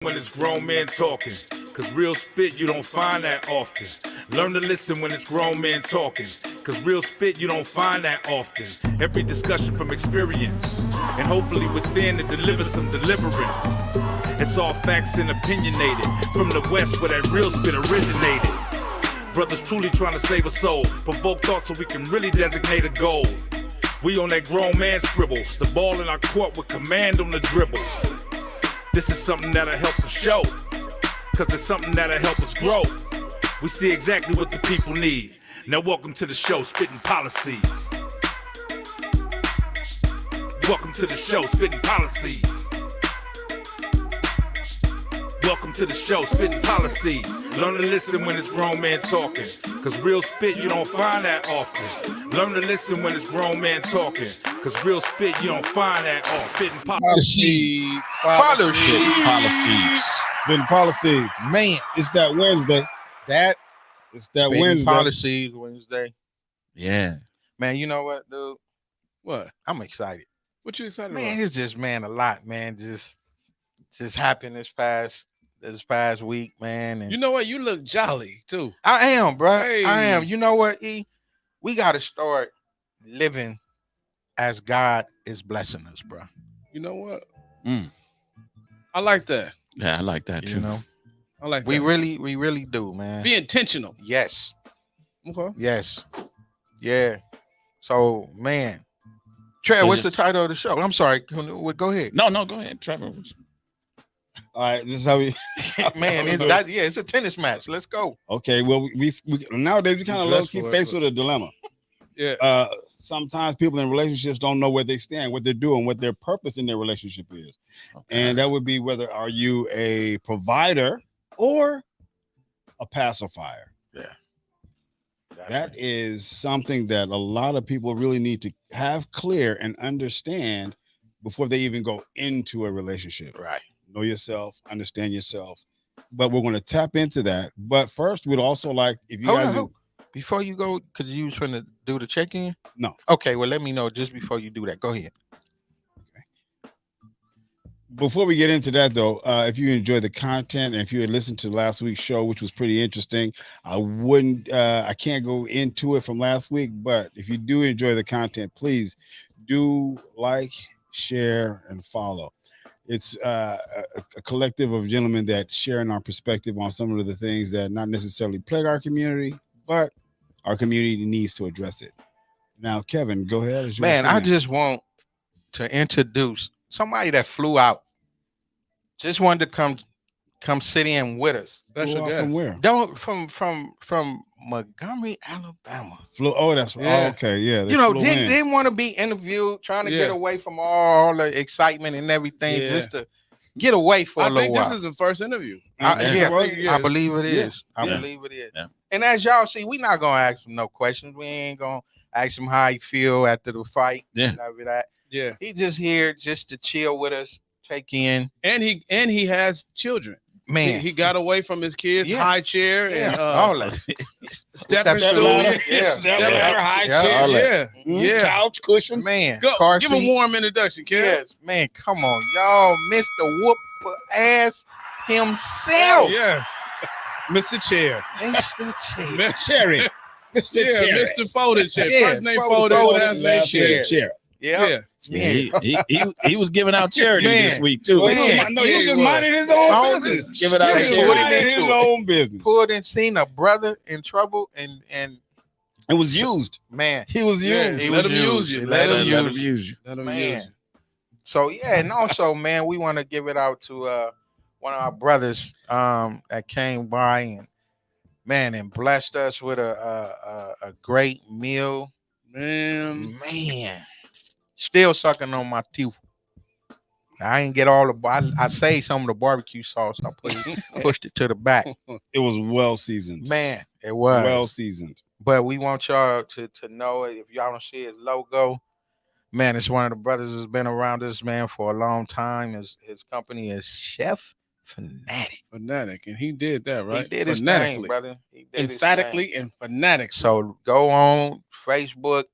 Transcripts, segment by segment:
When it's grown men talking, cause real spit you don't find that often. Learn to listen when it's grown men talking, cause real spit you don't find that often. Every discussion from experience, and hopefully within it delivers some deliverance. It's all facts and opinionated, from the west where that real spit originated. Brothers truly trying to save a soul, provoke thoughts so we can really designate a goal. We on that grown man scribble, the ball in our court with command on the dribble. This is something that'll help us show, cause it's something that'll help us grow. We see exactly what the people need. Now welcome to the show, Spitt'n Pollaseedz. Welcome to the show, Spitt'n Pollaseedz. Welcome to the show, Spitt'n Pollaseedz. Learn to listen when it's grown men talking, cause real spit you don't find that often. Learn to listen when it's grown men talking, cause real spit you don't find that often. Spitt'n Pollaseedz. Spitt'n Pollaseedz. Man, It's that Wednesday. It's that Wednesday. Pollaseedz Wednesday. Yeah. Man, you know what, dude? What? I'm excited. What you excited Man, about? it's just, man, a lot, man. Just happened this past week, man. And You know what? You look jolly too. I am, bro. Hey. I am. You know what, E? We got to start living as God is blessing us, bro. You know what? Mm. I like that. Yeah, I like that too. You know, I like we that. really do, man. Be intentional. Yes, Okay. yes, yeah. So, man, Trev, So what's the just- title of the show? I'm sorry. Go ahead. No, go ahead, Trevor. All right, this is how we. Man, it's a tennis match. Let's go. Okay, well, we nowadays we kind of low dress key for it, faced but- with a dilemma. Yeah. Sometimes people in relationships don't know where they stand, what they're doing, what their purpose in their relationship is, and that would be whether are you a provider or a pacifier. That is something that a lot of people really need to have clear and understand before they even go into a relationship. Right. Know yourself, understand yourself. But we're going to tap into that. But first, we'd also like if you Hold guys on. Before you go, because you was trying to do the check-in? No. Okay, well, let me know just before you do that. Go ahead. before we get into that though, if you enjoy the content and if you had listened to last week's show, which was pretty interesting, I can't go into it from last week, but if you do enjoy the content, please do like, share, and follow. It's a collective of gentlemen that sharing our perspective on some of the things that not necessarily plague our community, but our community needs to address it. Now, Kevin, go ahead. As you were Man, I saying. just want to introduce somebody that flew out. Just wanted to come sit in with us. Special Flew out guest. from where? Don't from Montgomery, Alabama. Oh, that's right. Yeah. Oh, okay, yeah. they You know, flew didn't, in. didn't want to be interviewed, trying to Yeah. get away from all the excitement and everything, Yeah. just to get away for a I little think while. this is the first interview. Yeah, Well, yeah. I believe it Yeah. is. I Yeah. believe it is. Yeah. And as y'all see, we're not gonna ask him no questions. We ain't gonna ask him how he feel after the fight. Yeah. And every that. Yeah, He just here just to chill with us, take in. and he has children. Man, He got away from his kids, Yeah. high chair and all that. stepping Step stool. ladder. Yeah. Step Yeah. ladder, high Yeah. chair. All that. Yeah, yeah. Couch cushion. Man, Go, car give a seat. warm introduction, Ken. Yes, man, come on, y'all, Mr. Whoop Ass himself. Yes, Mr. Chair. Mr. Chair. Mr. Cherry. Mr. Yeah, Cherry. Mr. Folded Chair. Yeah, First name Folded, Folded, last name Last Chair. name Cherry. Yeah. Yeah, he was giving out charity Man. this week too. Well, he Man. was, he Yeah, was he just was. minding his own Own business. business. Give it out He to was charity. minding his Into it. own business. Pulled and seen a brother in trouble, and It was used. man, He was Yeah, used. he let was him use used. you. Let him Let him use use you. Let him Man. use you. So yeah, and also, man, we want to give it out to one of our brothers that came by and blessed us with a great meal. Man, Man, still sucking on my teeth. I ain't get all the. I saved some of the barbecue sauce. I pushed it to the back. It was well seasoned. Man, it was Well seasoned. But we want y'all to know it. If y'all don't see his logo, man, it's one of the brothers that's been around us, man, for a long time. His company is Chef Fanatic. fanatic, and he did that right. He did his thing, Fanatically. brother. He did his thing. Emphatically and fanatically. So go on Facebook,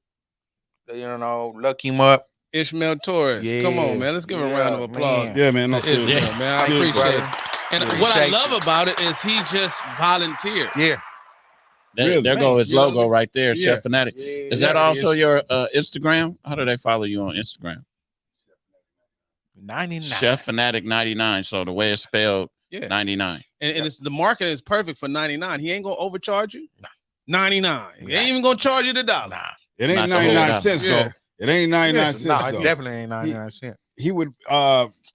look him up. Ishmael Torres. Come Yeah. on, man. Let's give him a round of Yeah, applause. man. Yeah, man. No, Ishmael, seriously. man. I Thank you, appreciate brother. it. And Yeah. what I Appreciate love you. about it is he just volunteered. Yeah. There Really? go his You know, logo right there, yeah. Chef Fanatic. Yeah, Is that it also is. your Instagram? How do they follow you on Instagram? 99? Chef Fanatic 99. So the way it's spelled, Yeah. 99. And it's the marketing is perfect for 99. He ain't gonna overcharge you. Nah. 99. He Yeah. ain't even gonna charge you the dollar. Nah. It ain't Not the whole 99 dollar. cents Yeah. though. It ain't 99 Listen, cents Nah, it though. definitely ain't 99 cents. He would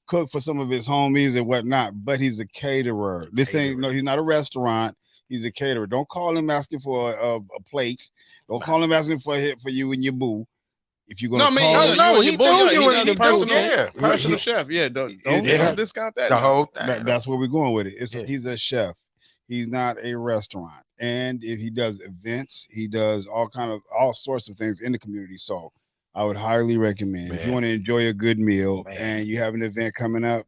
cook for some of his homies and whatnot, but he's a caterer. This ain't no, he's not a restaurant. He's a caterer. Don't call him asking for a plate. Don't call him asking for you and your boo. If you're gonna No, call man, him, no, you he and your do boy, you he and does he a personal, do, yeah. personal chef. Yeah, don't it- discount that. The now. whole thing. that's where we're going with it. Yeah. He's a chef. He's not a restaurant. And if he does events, he does all sorts of things in the community. So I would highly recommend if you Man. want to enjoy a good meal Man. and you have an event coming up,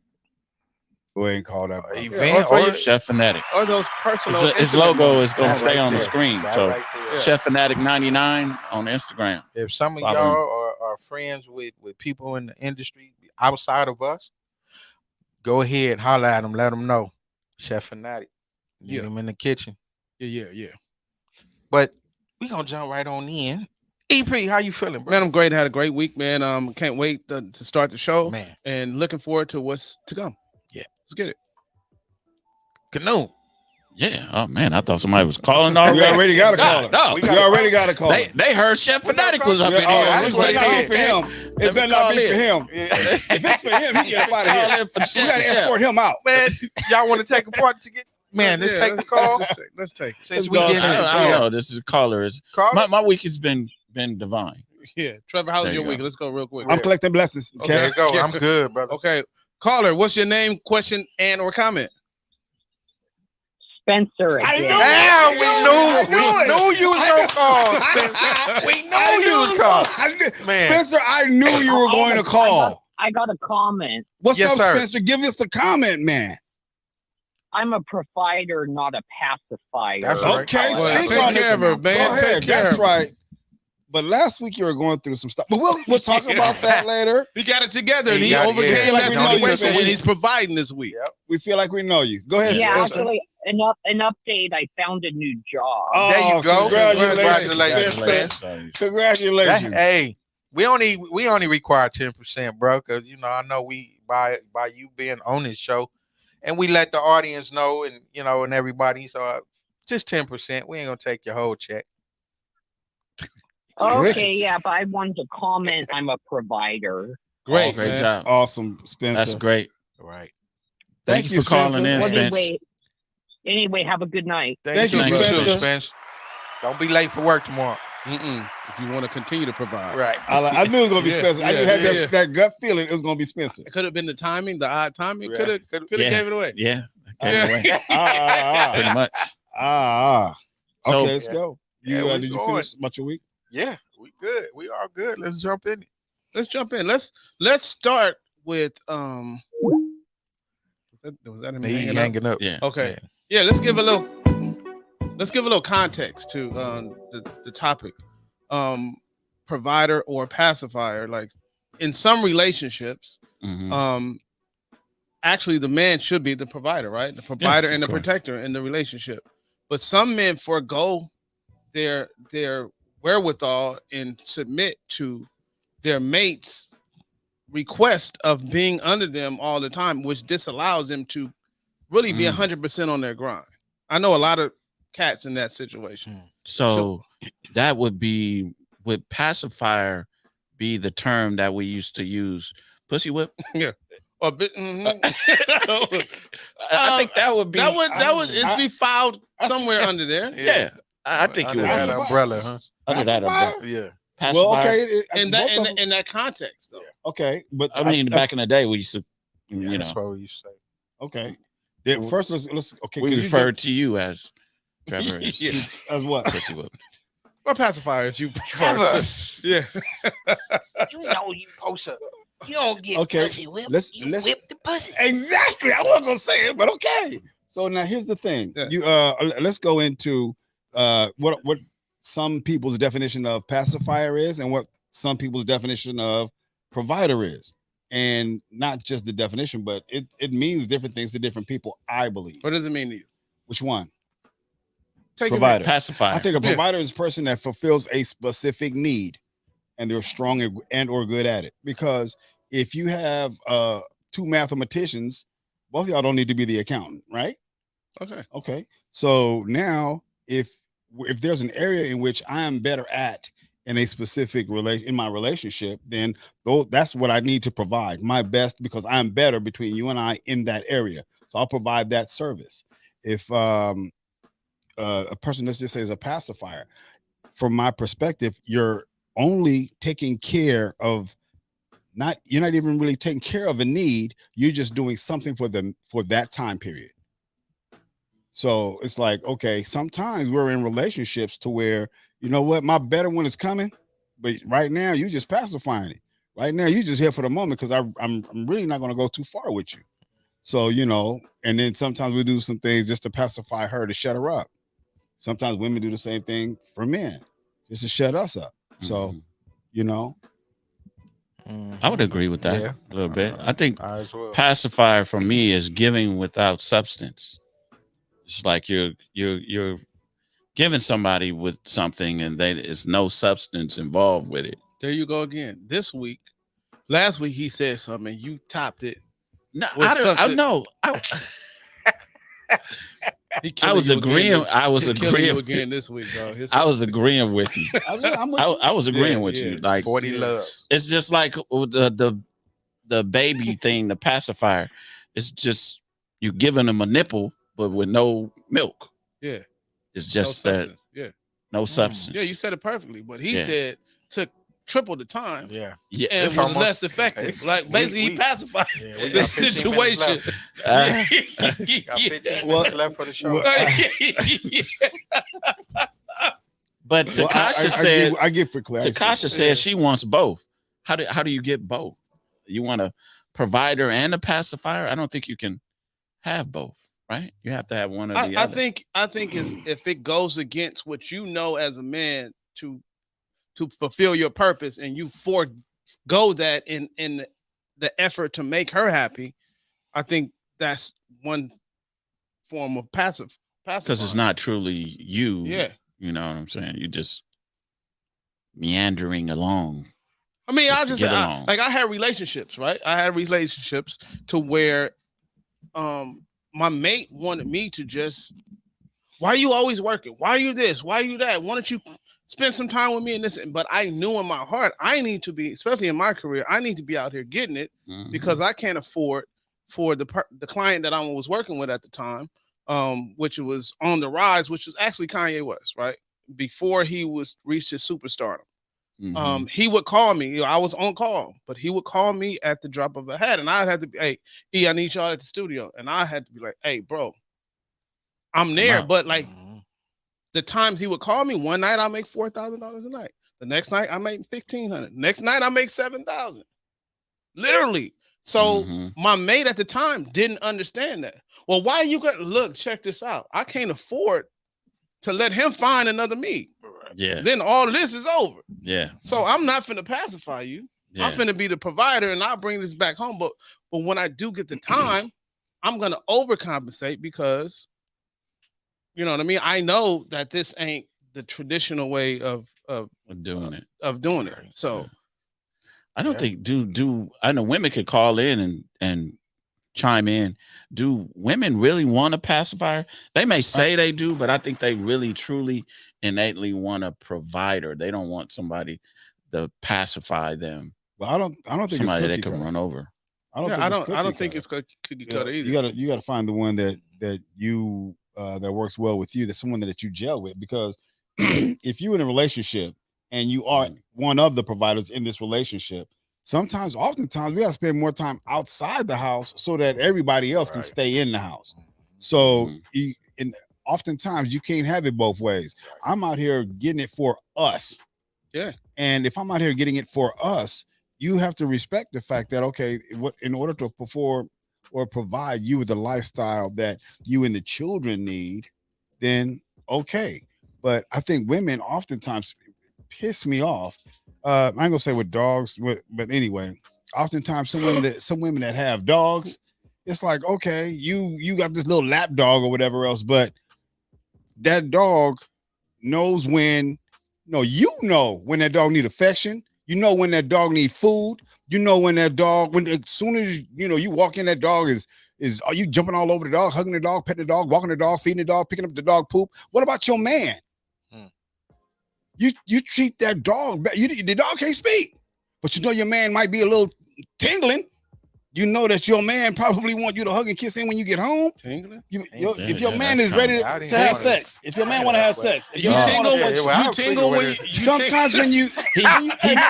go ahead and call that. brother. Event or or Chef Fanatic. Or those personal. His intimate logo moments. is going to That stay right on the there. screen. That So right there. Chef Fanatic 99 on Instagram. If some of Follow y'all are friends with people in the industry outside of us, go ahead, holler at them, let them know. Chef Fanatic. Need Yeah. him in the kitchen. Yeah. But we gonna jump right on in. EP, how you feeling, bro? Man, I'm great. Had a great week, man. Can't wait to start the show. Man, And looking forward to what's to come. Yeah. Let's get it. Canoe. Yeah. Oh man, I thought somebody was calling already. We already got a caller. No, We already got a caller. they heard Chef Fanatic was up in Oh, here. that's this what better it not is. be for him. Let It me better not call be in. for him. If it's for him, he get up out of Call here. in for We Chef. gotta escort him out. Man, y'all want to take a part to get? Man, let's take the call. Let's take it. Since Let's we go. get I don't know. This is caller. Call My week has been divine. Yeah. Trevor, how's There your you week? go. Let's go real quick. I'm collecting blessings. Okay. There Okay. you go. I'm good, brother. Okay. Caller, what's your name, question, and or comment? Spencer I again. knew Yeah, it. I we knew you was gonna call. Spencer. We knew you was calling. Man. Spencer, I knew you were going to call. I got a comment. What's Yes, up, sir. Spencer? Give us the comment, man. I'm a provider, not a pacifier. That's right. Okay, Well, speak take on care it. of her, man. Go ahead. Take care That's of her. right. But last week you were going through some stuff. But we'll talk about that later. He got it together and He he got it, overcame yeah. that Like we know you, situation and Spencer. he's providing this week. Yep. We feel like we know you. Go ahead, Yeah, Spencer. actually, an update. I found a new job. Oh, There you go. Congratulations, Congratulations. Spencer. Congratulations. Hey, we only require 10%, bro, because I know we by you being on this show, and we let the audience know, and and everybody. So just 10%. We ain't gonna take your whole check. Okay, Great. yeah, but I wanted to comment. I'm a provider. Great, Great man. job. Awesome, Spencer. That's great. Right. Thank you for calling Spencer. in, Well, Spence. anyway, have a good night. Thank you, Thank you, Spencer. Spence. Don't be late for work tomorrow. If you want to continue to provide. Right. I knew it was gonna be Yeah, Spencer. I yeah, had yeah. that gut feeling it was gonna be Spencer. It could have been the timing, the odd timing. Yeah. Could have Yeah. gave it away. Yeah. Yeah. Pretty much. Okay, So- let's go. Yeah, You we did you going. finish about your week? Yeah, we good. We are good. Let's jump in. Let's jump in. Let's start with was that him He hanging up? hanging up. Yeah. Okay. Yeah, let's give a little context to the topic. Provider or pacifier. Like in some relationships, Mhm. actually the man should be the provider, right? The provider of and the course. protector in the relationship. But some men forego their wherewithal and submit to their mate's request of being under them all the time, which disallows them to really be 100% on their grind. I know a lot of cats in that situation. So that would pacifier be the term that we used to use? Pussy whip? Or bit, I think that would be that would it's be filed somewhere under there. yeah. I think it Under would that be. umbrella, huh? Under that umbrella. Yeah. Pacifier. Well, okay. In that context, though. Okay, but I mean, back in the day, we used to, That's what we say. okay. Then first, let's okay. we can you referred to you as Trevor. As Yeah. as what? Pussy whip. Or pacifiers, you Trevor. prefer. Yeah. You know you post up. You don't get Okay, pussy whipped. let's- You let's- whip the pussy. Exactly. I wasn't gonna say it, but okay. So now here's the thing. Yeah. You let's go into what some people's definition of pacifier is and what some people's definition of provider is. and not just the definition, but it means different things to different people, I believe. What does it mean to you? Which one? Take Provider. Pacifier. I think a provider is a person that fulfills a specific need, and they're strong and or good at it. Because if you have two mathematicians, both of y'all don't need to be the accountant, right? Okay. So now if there's an area in which I am better at in a specific in my relationship, then that's what I need to provide my best, because I'm better between you and I in that area. So I'll provide that service. If a person, let's just say, is a pacifier, from my perspective, you're only taking care of you're not even really taking care of a need. You're just doing something for them for that time period. So it's like, okay, sometimes we're in relationships to where, you know what, my better one is coming, but right now you just pacifying it. Right now you just here for the moment, because I'm really not going to go too far with you. So, you know, and then sometimes we do some things just to pacify her, to shut her up. Sometimes women do the same thing for men, just to shut us up. So, you know, I would agree with that a little bit. I think I as well. pacifier for me is giving without substance. It's like you're giving somebody with something, and there's no substance involved with it. There you go again. Last week he said something, you topped it. No, I know. I was agreeing. I was agreeing again this week, bro. I was agreeing with you. I was agreeing with you. Like 40 loves. It's just like the baby thing, the pacifier. It's just you giving them a nipple, but with no milk. Yeah, it's just no that. Substance. Yeah, no substance. Yeah, you said it perfectly. But he said took triple the time. Yeah, and was almost less effective. Like basically, he pacified the situation. Got 15 minutes left for the show. But Takasha said, I get for clarity. Takasha said she wants both. How do you get both? You want a provider and a pacifier? I don't think you can have both, right? You have to have one or the other. I think if it goes against what you know as a man to fulfill your purpose, and you forego that in the effort to make her happy, I think that's one form of passive. Because it's not truly you. Yeah. You know what I'm saying? You're just meandering along. I mean, I had relationships, right? I had relationships to where my mate wanted me to just, why are you always working? Why are you this? Why are you that? Why don't you spend some time with me and this? But I knew in my heart, I need to be, especially in my career, I need to be out here getting it because I can't afford for the client that I was working with at the time, which was on the rise, which was actually Kanye West, right? Before he reached his superstardom. He would call me. I was on call, but he would call me at the drop of a hat, and I'd have to be, hey, E, I need y'all at the studio. And I had to be like, hey, bro, I'm there. But like the times he would call me, one night I make $4,000 a night. The next night I make $1,500. Next night I make $7,000. Literally. So my mate at the time didn't understand that. Well, why you got look? Check this out. I can't afford to let him find another me. Yeah. Then all of this is over. Yeah. So I'm not finna pacify you. Yeah. I'm finna be the provider, and I'll bring this back home. But when I do get the time, I'm gonna overcompensate because, you know what I mean. I know that this ain't the traditional way of doing it. So I don't think I know women could call in and chime in. Do women really want a pacifier? They may say they do, but I think they really truly innately want a provider. They don't want somebody to pacify them. Well, I don't think somebody it's they can run over. I don't think it's cookie cutter either. You gotta find the one that you that works well with you. That's someone that you gel with, because if you're in a relationship and you are one of the providers in this relationship, oftentimes we have to spend more time outside the house so that everybody else can stay in the house. So oftentimes you can't have it both ways. I'm out here getting it for us. Yeah. And if I'm out here getting it for us, you have to respect the fact that, okay, in order to perform or provide you with the lifestyle that you and the children need, then okay. But I think women oftentimes piss me off. I ain't gonna say with dogs, but anyway, oftentimes some women that have dogs, it's like, okay, you got this little lap dog or whatever else, but that dog knows when, you know when that dog need affection, you know when that dog need food, you know when that dog, when as soon as you walk in, that dog is are you jumping all over the dog, hugging the dog, petting the dog, walking the dog, feeding the dog, picking up the dog poop? What about your man? You treat that dog better. The dog can't speak, but your man might be a little tingling. You know that your man probably want you to hug and kiss him when you get home. Tingling? If your man is ready to have sex, if your man want to have sex, if You tingle when you sometimes when you He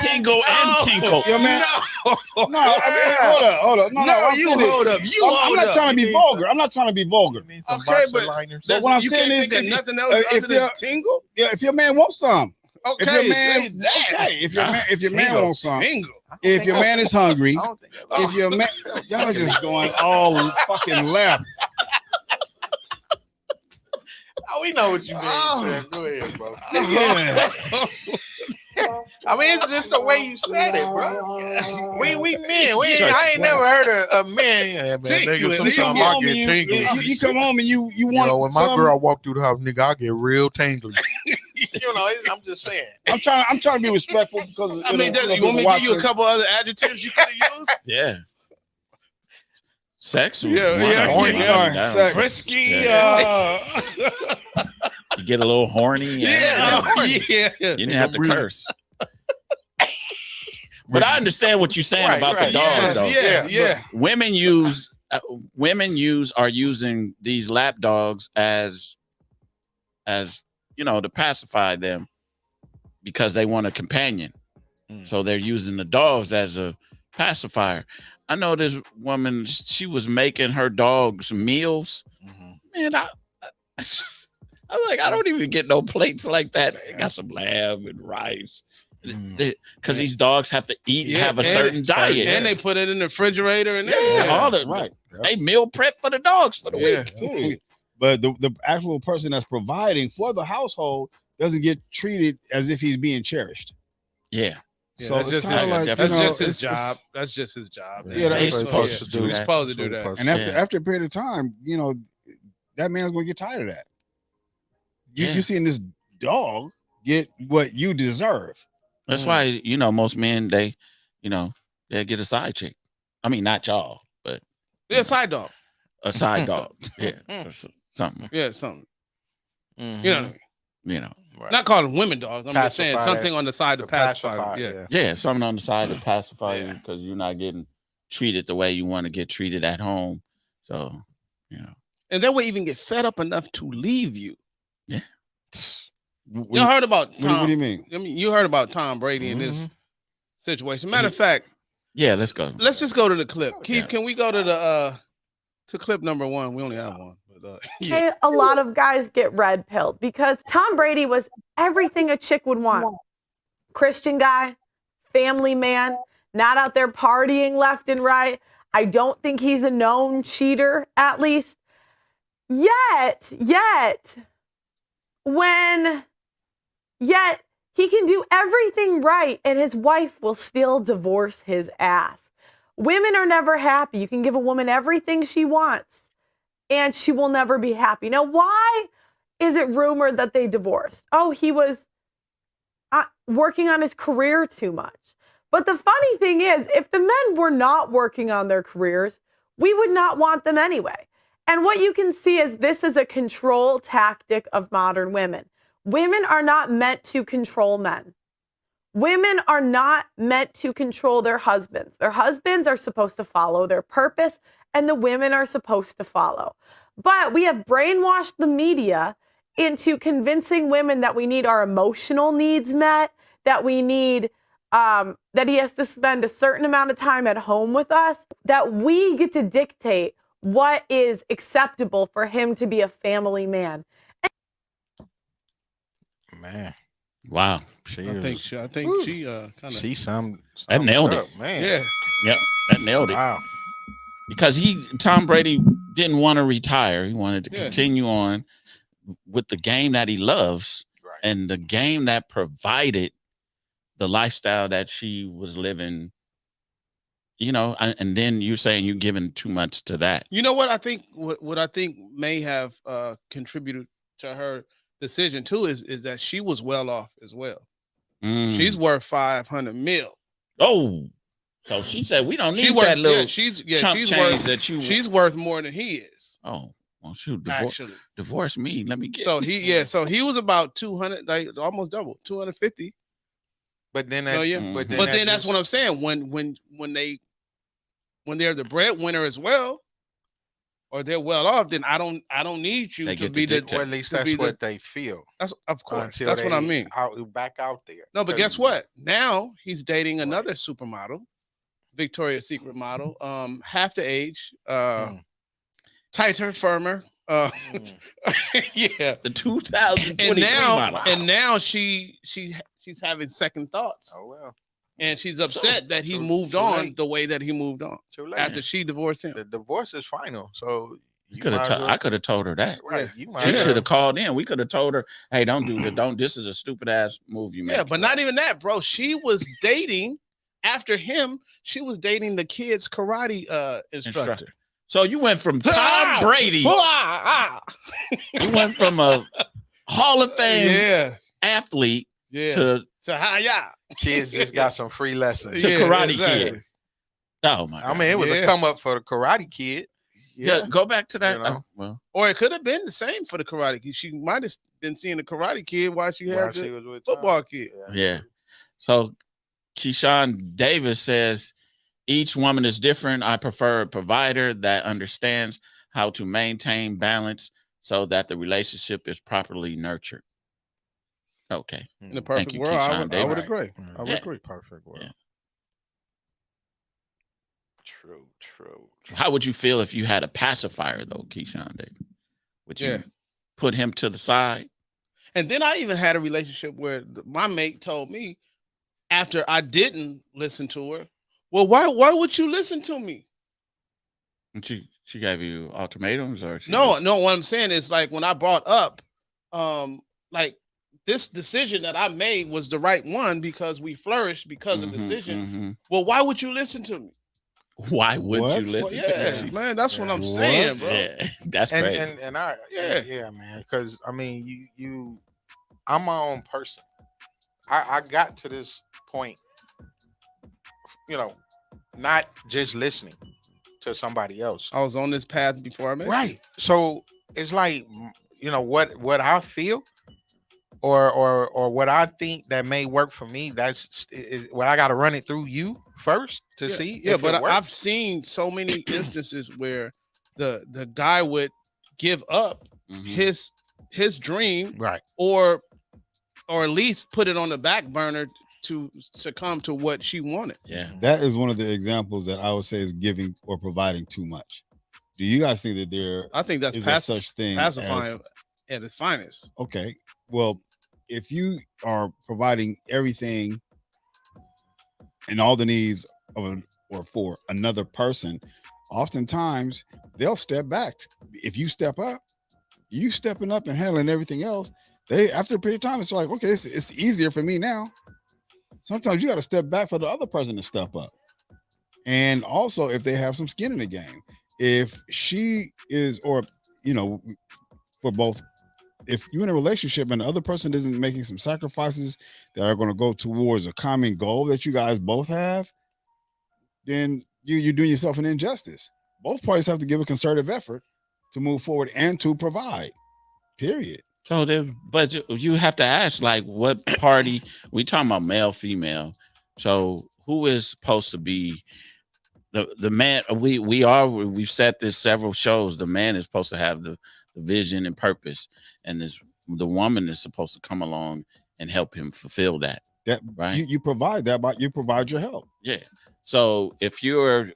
tingle and tinkle. your man. No, I mean, hold up. No, hold up. I'm not trying to be vulgar. I'm not trying to be vulgar. Okay, but But what I'm you saying can't is, think of nothing else other than tingle. Yeah, if your man wants some, Okay, if your man, say that. if your man wants some, Tingle. if your man is hungry, I don't think that- if your man, y'all are just going all fucking left. Oh, we know what you mean. Oh. Man. Go ahead, bro. Yeah. I mean, it's just the way you said it, bro. We men. I ain't never heard a man. Yeah, man, Tinkling. nigga, You come sometimes I home and get tingly. you come home and you You want know, when my some- girl walk through the house, nigga, I get real tingly. I'm just saying. I'm trying to be respectful because I mean, you want me to give you a couple other adjectives you could have used? Yeah. Sex was Yeah, one yeah, of them. horny, Yeah. sorry, Down. sex. Frisky. You get a little horny. Yeah. You didn't have to Really. curse. But I understand what you're saying about the dogs, though. Yeah. Women are using these lap dogs as to pacify them because they want a companion. So they're using the dogs as a pacifier. I know this woman, she was making her dogs meals. Man, I was like, I don't even get no plates like that. I got some lamb and rice. Because these dogs have to eat and have a certain diet. And they put it in the refrigerator and right. They meal prep for the dogs for the week. Cool. But the actual person that's providing for the household doesn't get treated as if he's being cherished. Yeah. So that's it's just, kind of like, that's you know, just his it's- job. That's just his job. Yeah, They're that's supposed to do He's that. supposed to do that. And after a period of time, that man's gonna get tired of that. You seeing this dog get what you deserve. That's why, most men, they get a side chick. I mean, not y'all, but Yeah, side dog. a side dog. Yeah. Or something. Yeah, something. Mhm. You know what I mean? Right. Not calling women dogs. I'm just saying Pacify something on the side to pacify. Yeah. Yeah, something on the side to pacify you because you're not getting treated the way you want to get treated at home. So, And they will even get fed up enough to leave you. Yeah. You heard about Tom. What do you mean? I mean, you heard about Tom Brady in this situation. Matter of fact, yeah, let's go. let's just go to the clip. Keith, Yeah. can we go to the to clip number 1? We only have one. But, Hey, a lot of guys get red pilled because Tom Brady was everything a chick would want. Christian guy, family man, not out there partying left and right. I don't think he's a known cheater, at least. Yet he can do everything right and his wife will still divorce his ass. Women are never happy. You can give a woman everything she wants and she will never be happy. Now, why is it rumored that they divorced? Oh, he was working on his career too much. But the funny thing is, if the men were not working on their careers, we would not want them anyway. And what you can see is this is a control tactic of modern women. Women are not meant to control men. Women are not meant to control their husbands. Their husbands are supposed to follow their purpose, and the women are supposed to follow. But we have brainwashed the media into convincing women that we need our emotional needs met, that we need, that he has to spend a certain amount of time at home with us, that we get to dictate what is acceptable for him to be a family man. Man, Wow. I think she kind of. She some That nailed up, it. man. Yeah. Yep, that nailed it. Wow. Because Tom Brady didn't want to retire. He wanted to Yeah. continue on with the game that he loves Right. and the game that provided the lifestyle that she was living and then you're saying you're giving too much to that. You know what I think? What I think may have contributed to her decision too is that she was well off as well. She's worth 500 mil. Oh, so she said we don't need She worth, that little she's change worth that you. She's worth more than he is. Oh, well, shoot, Actually, divorce me. Let me get. So he was about 200, like almost double, 250. But then But then that's what I'm saying. When they're the breadwinner as well, or they're well off, then I don't need you to be the. Or at least that's what they feel. That's of course. That's what I mean. Back out there. No, but guess what? Now he's dating another supermodel, Victoria's Secret model, half the age, tighter, firmer. Yeah, the 2023 model. And now she's having second thoughts. Oh well. And she's upset that he moved on the way that he moved on after she divorced him. The divorce is final. So I could have told her that. Right. She should have called in. We could have told her, hey, don't do that. This is a stupid ass move you made. Yeah, but not even that, bro. She was dating after him. She was dating the kid's karate instructor. So you went from Tom Brady. You went from a Hall of Fame athlete to kids just got some free lessons. To Karate Kid. Oh my God. I mean, it was a come up for the Karate Kid. Yeah, go back to that. Well, or it could have been the same for the Karate Kid. She might have been seeing the Karate Kid while she had the football kid. Yeah. So Keyshawn Davis says, each woman is different. I prefer a provider that understands how to maintain balance so that the relationship is properly nurtured. Okay. In the perfect world, I would agree. I would agree. Perfect world. Yeah. True. How would you feel if you had a pacifier, though, Keyshawn Davis? Would you put him to the side? And then I even had a relationship where my mate told me after I didn't listen to her, well, why would you listen to me? And she gave you ultimatums, or no. What I'm saying is, like, when I brought up, like, this decision that I made was the right one because we flourished because of the decision. Well, why would you listen to me? Why would you listen to me? Man, that's what I'm saying, bro. Yeah, that's crazy. And I man, because I mean, I'm my own person. I got to this point, not just listening to somebody else. I was on this path before I met you. So it's like, what I feel or what I think that may work for me, that's what I got to run it through you first to see. Yeah, but I've seen so many instances where the guy would give up his dream, right, or at least put it on the back burner to succumb to what she wanted. Yeah, that is one of the examples that I would say is giving or providing too much. Do you guys think that I think that's such thing pacifying at its finest? Okay, well, if you are providing everything and all the needs of or for another person, oftentimes they'll step back. If you step up, you stepping up and handling everything else, after a period of time, it's like, okay, it's easier for me now. Sometimes you got to step back for the other person to step up. And also, if they have some skin in the game, if she is, or, for both, if you're in a relationship and the other person isn't making some sacrifices that are going to go towards a common goal that you guys both have, then you're doing yourself an injustice. Both parties have to give a concerted effort to move forward and to provide, period. So, but you have to ask, like, what party we talking about, male, female. So who is supposed to be the man? We've said this several shows. The man is supposed to have the vision and purpose, and the woman is supposed to come along and help him fulfill that. Right? You provide that, but you provide your help. Yeah. So if you're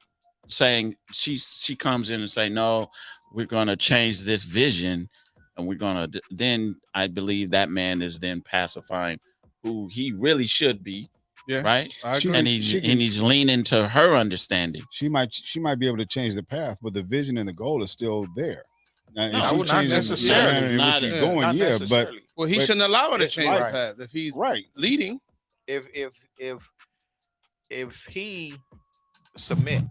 saying she comes in and say, no, we're going to change this vision, and we're going to, then I believe that man is then pacifying who he really should be. Yeah. Right. I agree. And he's leaning to her understanding. She might be able to change the path, but the vision and the goal is still there. Now, no, not necessarily. Not but he shouldn't allow her to change the path if he's leading. If he submit,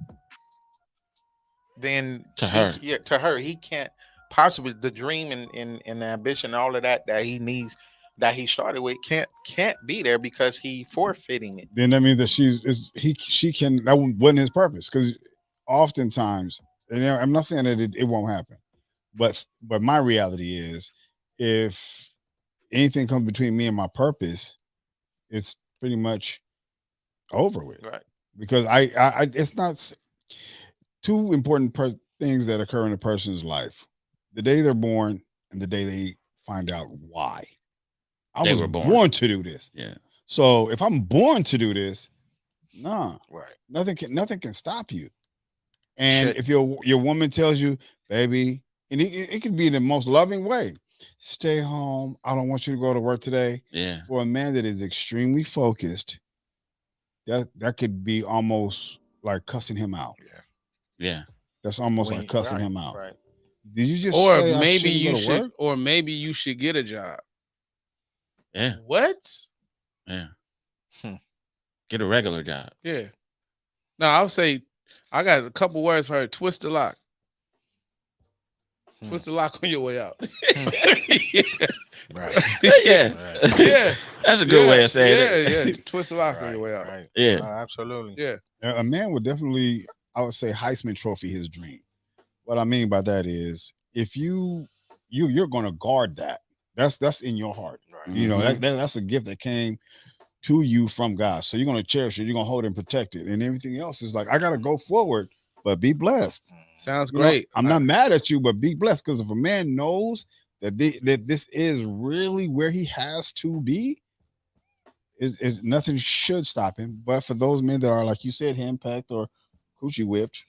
then To her. to her, he can't possibly the dream and the ambition and all of that he needs that he started with can't be there because he forfeiting it. Then that means that she can that wasn't his purpose, because oftentimes, and I'm not saying that it won't happen, but my reality is, if anything comes between me and my purpose, it's pretty much over with. Right. Because I it's not two important things that occur in a person's life: the day they're born and the day they find out why. I was born to do this. Yeah. So if I'm born to do this, nah, Right. nothing can stop you. And if your woman tells you, baby, and it could be in the most loving way, stay home, I don't want you to go to work today. Yeah. For a man that is extremely focused, that could be almost like cussing him out. Yeah. That's almost like cussing him out. Right. Did you just Or say maybe you go to should, work? or maybe you should get a job. Yeah. What? Yeah. Get a regular job. Yeah. No, I would say I got a couple words for her. Twist the lock. Twist the lock on your way out. Right. Yeah. Right. Yeah. That's a good way of saying it. Yeah. Twist the lock on your way out. Right. Yeah. Absolutely. Yeah. A man would definitely, I would say, Heisman Trophy his dream. What I mean by that is, if you're going to guard that. That's in your heart. Right. You know, that's a gift that came to you from God. So you're going to cherish it. You're going to hold it and protect it. And everything else is like, I got to go forward, but be blessed. Sounds You know, great. I'm not mad at you, but be blessed. Because if a man knows that that this is really where he has to be, is nothing should stop him. But for those men that are, like you said, henpecked or coochie whipped,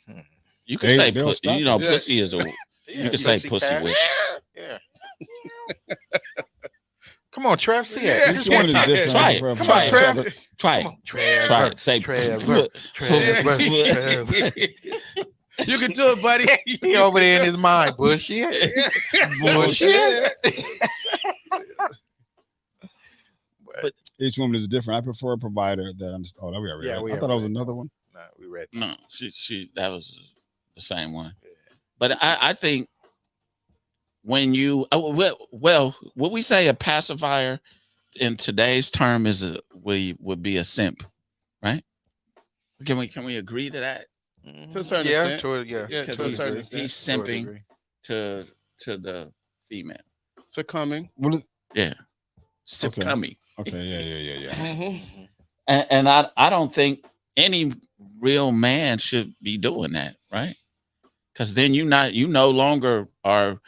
You can say, they'll stop it. pussy is a. You can say pussy cat. whip. Yeah. Come on, Trev. See Yeah. it. Just one is time. different Try it. for everybody. Try it. Trevor. Try Come it. on, Trev. Try it. Say Trevor. You can do it, buddy. He over there in his mind. Bullshit. Bullshit. Each woman is different. I prefer a provider that understands. Oh, that we already. Yeah, read. we I thought that was already read another one. Nah, we read. No, she that was the same one. But I think when you well, would we say a pacifier in today's term would be a simp, right? Can we agree to that? To a certain yeah, extent. yeah. Yeah, Because to a certain extent. he's To a simping degree. to the female. Succumbing. Yeah. Succumbing. Okay. Yeah. Mm-hmm. And I don't think any real man should be doing that, right? Because then you no longer are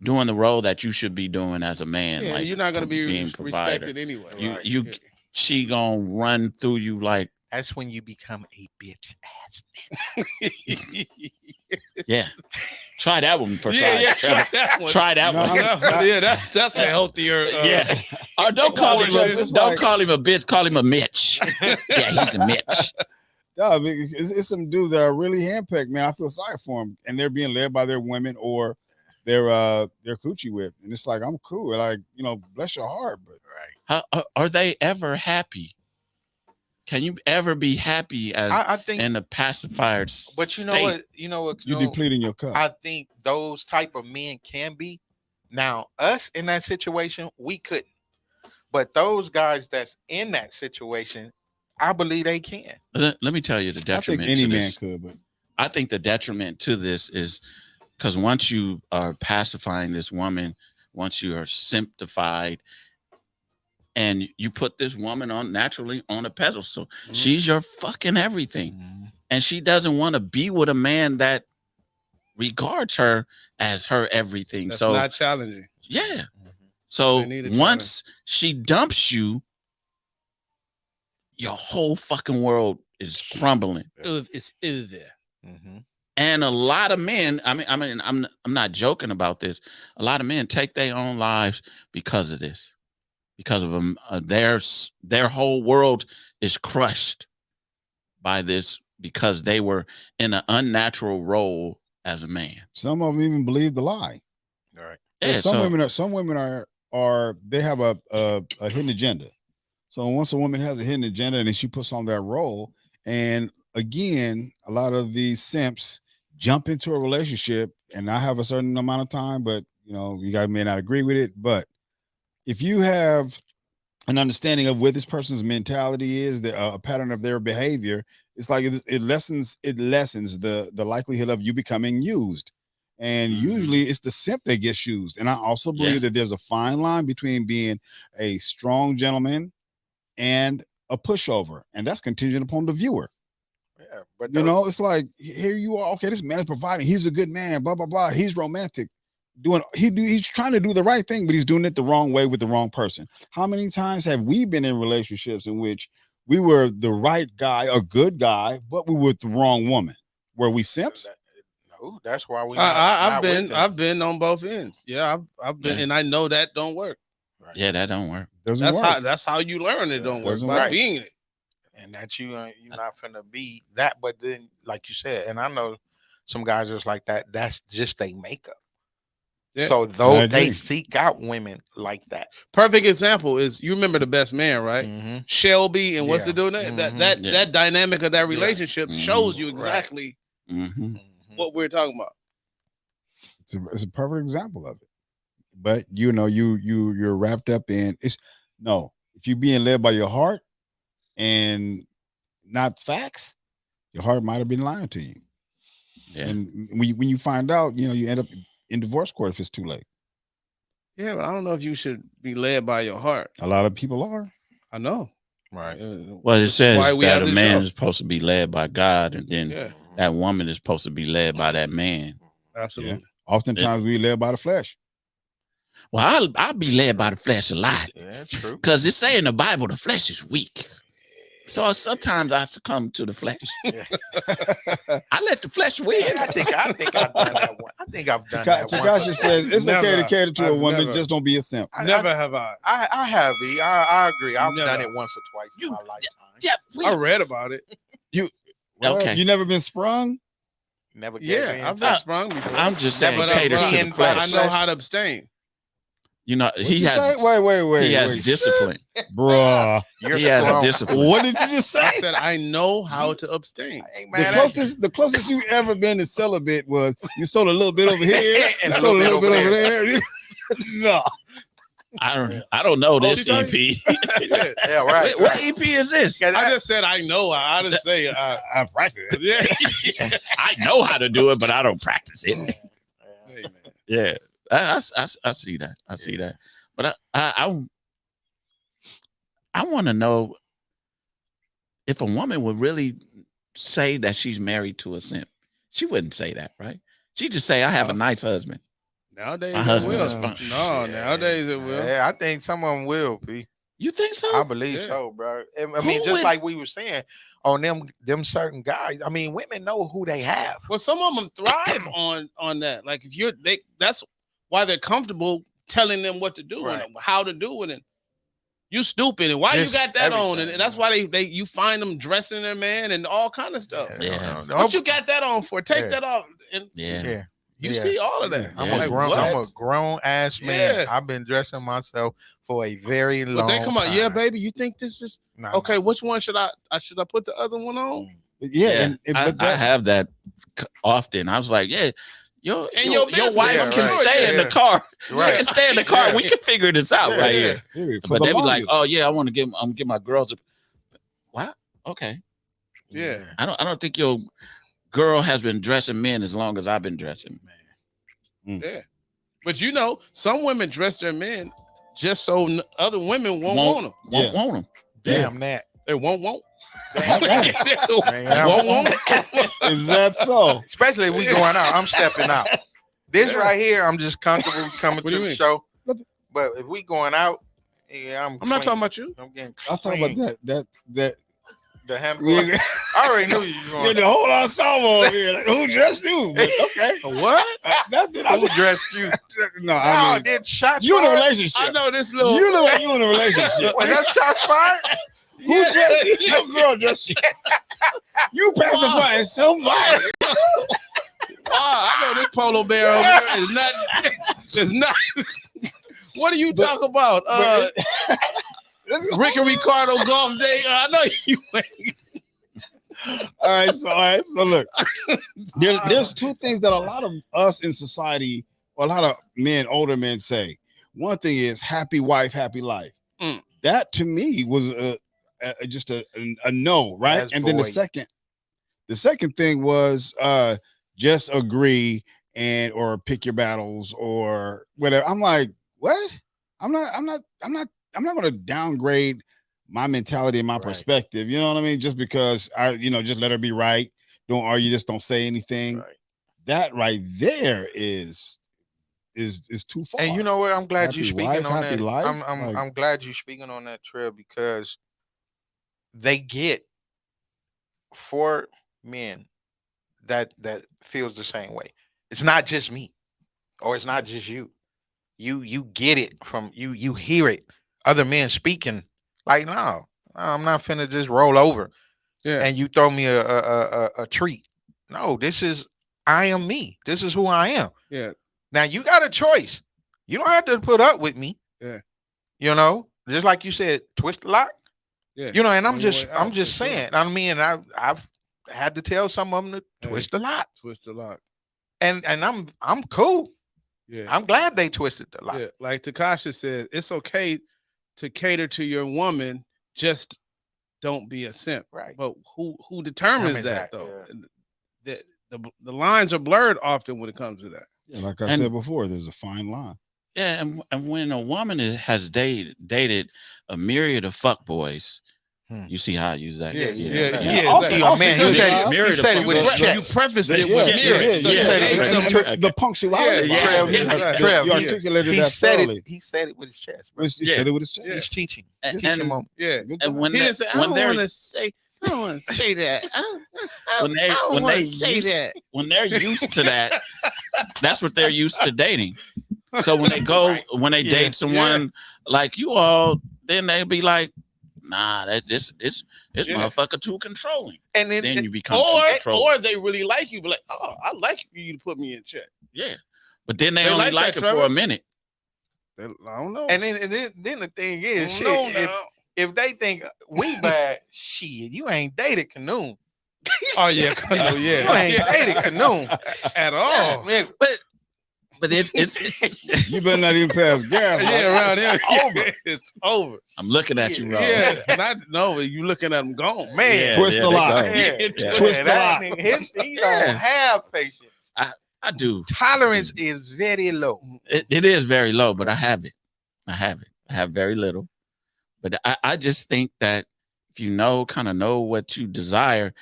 doing the role that you should be doing as a man. Yeah, like you're not gonna be being respected anyway. She gonna run through you like, That's when you become a bitch ass. yeah. Try that one for size. Yeah, Trevor. try that one. Try that one. Yeah, that's a healthier. Yeah. Or don't call him a bitch. Call him a Mitch. Yeah, he's a Mitch. No, it's some dudes that are really handpicked, man. I feel sorry for them, and they're being led by their women or their coochie whip, and it's like, I'm cool, like, bless your heart, but Are they ever happy? Can you ever be happy as I think in a pacifier But state? you know what? you're depleting your cup. I think those type of men can be. Now, us in that situation, we couldn't. But those guys that's in that situation, I believe they can. Let me tell you the I think detriment any to man this. could, but I think the detriment to this is because once you are pacifying this woman, once you are simplified, and you put this woman naturally on a pedestal, she's your fucking everything, and she doesn't want to be with a man that regards her as her everything. That's so not challenging. yeah. So They need a once she dumps you, your whole fucking world is crumbling. It's over. And a lot of men, I mean, I'm not joking about this. A lot of men take their own lives because of this, because of them. Their whole world is crushed by this because they were in an unnatural role as a man. some of them even believe the lie. All right. Yeah, Some women are they have a hidden agenda. So once a woman has a hidden agenda and then she puts on that role, And again, a lot of these simps jump into a relationship, and I have a certain amount of time, but you guys may not agree with it. But if you have an understanding of where this person's mentality is, a pattern of their behavior, it's like it lessens the likelihood of you becoming used. And usually it's the simp that gets used. And I also believe that there's a fine line between being a strong gentleman and a pushover, and that's contingent upon the viewer. Yeah, but It's like, here you are, okay, this man is providing, he's a good man, blah blah blah, he's romantic, he's trying to do the right thing, but he's doing it the wrong way with the wrong person. How many times have we been in relationships in which we were the right guy, a good guy, but we were with the wrong woman? Were we simps? No, that's why we. I've been on both ends. Yeah, I've been, and I know that don't work. Right. Yeah, that don't work. That's how you learn it don't work, by being it. And that you're not finna be that. But then, like you said, and I know some guys just like that. That's just their makeup. Yeah. So though they seek out women like that. Perfect example is, you remember The Best Man, right? Mm-hmm. Shelby and what's it doing? That dynamic of that relationship shows you exactly what we're talking about. It's a perfect example of it. But you're wrapped up in if you're being led by your heart and not facts, your heart might have been lying to you. Yeah. And when you find out, you end up in divorce court if it's too late. Yeah, but I don't know if you should be led by your heart. A lot of people are. I know. Right. Well, it says that a man is supposed to be led by God, and then that woman is supposed to be led by that man. Absolutely. Yeah. Oftentimes we led by the flesh. Well, I'll be led by the flesh a lot. Yeah, true. Because it say in the Bible the flesh is weak. So sometimes I succumb to the flesh. I let the flesh win. I think I've done that one. I think I've done that. Takashi says it's okay to cater to a woman, just don't be a simp. Never have I. I have. I agree. I've done it once or twice in my lifetime. Yeah, I read about it. You never been sprung? Never. I've been sprung before. I'm just saying, cater to the flesh. I know how to abstain. He has wait. He has discipline. Bruh. He has discipline. What did you just say? I said I know how to abstain. The closest you ever been to celibate was you sold a little bit over here and sold a little bit over there. No. I don't know this EP. Yeah, right. What EP is this? I just said I know how to say I practice it. Yeah. I know how to do it, but I don't practice it. Yeah. I see that. I see that. But I want to know if a woman would really say that she's married to a simp. She wouldn't say that, right? She'd just say, I have a nice husband. Nowadays, my husband is fine. No, nowadays it will. Yeah, I think some of them will, P. You think so? I believe so, bro. I mean, just like we were saying on them certain guys. I mean, women know who they have. Well, some of them thrive on that. Like that's why they're comfortable telling them what to do and how to do it. And you stupid, and why you got that on? And that's why you find them dressing their man and all kind of stuff. Yeah. What you got that on for? Take that off. And you see all of that. I'm a grown ass man. I've been dressing myself for a very long time. But they come out, yeah, baby. You think this is okay? Which one should I put the other one on? Yeah, I have that often. I was like, your wife can stay in the car. She can stay in the car. We can figure this out here. But they be like, oh yeah, I'm gonna give my girls what? Okay. Yeah. I don't think your girl has been dressing men as long as I've been dressing men. Yeah. But some women dress their men just so other women won't want them. Won't want them. Damn that. They won't. Is that so? Especially if we going out. I'm stepping out. This right here, I'm just comfortable coming to the show. But if we going out, I'm not talking about you. I'm talking about that. The hamburger. I already knew you was going. Yeah, the whole ensemble over here. Like, who dressed you? But, okay. What? Who dressed you? No, I mean, did shots you fired? in a relationship. I know this little. You look like you in a relationship. Was that shots fired? Who dressed you? Your girl dressed you. You pacifying somebody. I know this polo bear over there is not. It's not. What are you talking about? Rick and Ricardo golf day. I know you ain't. All right. So look, there's two things that a lot of us in society, or a lot of men, older men say. One thing is happy wife, happy life. That to me was just a no, right? That's and then void. the second thing was just agree or pick your battles or whatever. I'm like, what? I'm not going to downgrade my mentality and my perspective. You know what I mean? Just because just let her be right. Don't argue. Just don't say anything. Right. That right there is too far. And you know what? I'm glad Happy you're speaking wife, on happy that. life, I'm glad you're speaking on that, Trail, because they get for men that feels the same way. It's not just me, or it's not just you. You get it from you hear it. Other men speaking like, no, I'm not finna just roll over. Yeah. And you throw me a treat. No, I am me. This is who I am. Yeah. Now you got a choice. You don't have to put up with me. Yeah. You know, just like you said, twist the lock. Yeah. You know, and On I'm your just way out, for saying. sure. I mean, I've had to tell some of them to twist the lock. Twist the lock. And I'm cool. Yeah. I'm glad they twisted the lock. Yeah. Like Takasha says, it's okay to cater to your woman, just don't be a simp. Right. But who determines that yeah. though? The lines are blurred often when it comes to that. Yeah, like I said before, there's a fine line. Yeah, and when a woman has dated a myriad of fuckboys, you see how I use that? Yeah. Oh, man, he said it with his chest. You prefaced it with myriad. The punctuality. Trev, you articulated that thoroughly. He said it with his chest. He said it with his chest. He's teaching. And And when he didn't say, I don't want to say that. When they're used to that, that's what they're used to dating. So when they date someone like you all, then they be like, nah, this motherfucker too controlling. And then you become too controlling. Or they really like you, but like, oh, I like you to put me in check. Yeah. But then they only like it for a minute. I don't know. And then the thing is, if they think we bad, shit, you ain't dated Canoon. Oh yeah, Canoon, yeah. You ain't dated Canoon at all. Yeah, but it's you better not even pass gas. Yeah, around here. It's over. It's over. I'm looking at you, Rob. Yeah, you looking at him gone. Man, twist the lock. Twist the lock. He don't have patience. I do. Tolerance is very low. It is very low, but I have it. I have very little. But I just think that if you kind of know what you desire,